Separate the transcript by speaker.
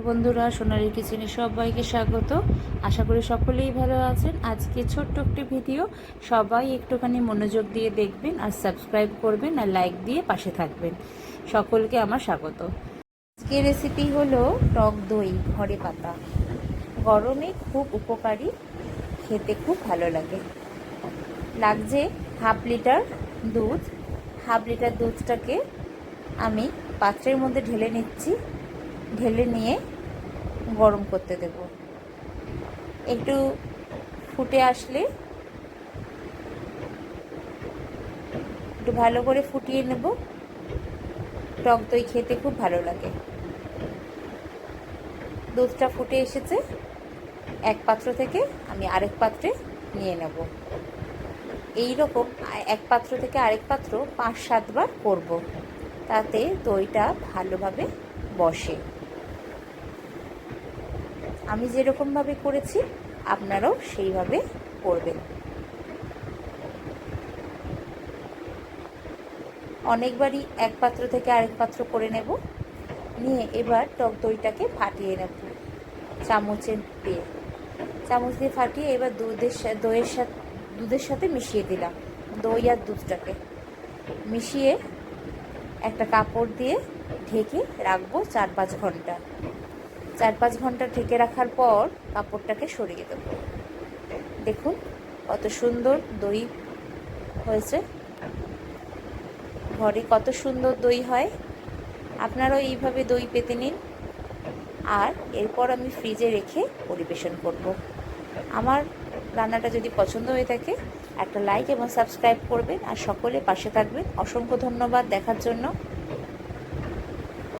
Speaker 1: বন্ধুরা, সোনালী কিচেনে সবাইকে স্বাগত। আশা করি সকলেই ভালো আছেন। আজকে ছোট্ট একটি ভিডিও, সবাই একটুখানি মনোযোগ দিয়ে দেখবেন আর সাবস্ক্রাইব করবেন আর লাইক দিয়ে পাশে থাকবেন। সকলকে আমার স্বাগত। আজকের রেসিপি হলো টক দই ঘরে পাতা। গরমে খুব উপকারী, খেতে খুব ভালো লাগে। লাগছে হাফ লিটার দুধ। হাফ লিটার দুধটাকে আমি পাত্রের মধ্যে ঢেলে নিচ্ছি। ঢেলে নিয়ে গরম করতে দেব। একটু ফুটে আসলে একটু ভালো করে ফুটিয়ে নেব। টক দই খেতে খুব ভালো লাগে। দুধটা ফুটে এসেছে, এক পাত্র থেকে আমি আরেক পাত্রে নিয়ে নেব। এই রকম এক পাত্র থেকে আরেক পাত্র 5-7 বার করব, তাতে দইটা ভালোভাবে বসে। আমি যেরকমভাবে করেছি আপনারাও সেইভাবে করবেন। অনেকবারই এক পাত্র থেকে আরেক পাত্র করে নেব। নিয়ে এবার টক দইটাকে ফাটিয়ে নেব চামচের দিয়ে। চামচ দিয়ে ফাটিয়ে এবার দুধের সাথে মিশিয়ে দিলাম। দই আর দুধটাকে মিশিয়ে একটা কাপড় দিয়ে ঢেকে রাখবো 4-5 ঘন্টা। 4-5 ঘন্টা ঢেকে রাখার পর কাপড়টাকে সরিয়ে দেবো। দেখুন কত সুন্দর দই হয়েছে। ঘরে কত সুন্দর দই হয়। আপনারাও এইভাবে দই পেতে নিন। আর এরপর আমি ফ্রিজে রেখে পরিবেশন করব। আমার রান্নাটা যদি পছন্দ হয়ে থাকে একটা লাইক এবং সাবস্ক্রাইব করবেন আর সকলে পাশে থাকবেন। অসংখ্য ধন্যবাদ দেখার জন্য।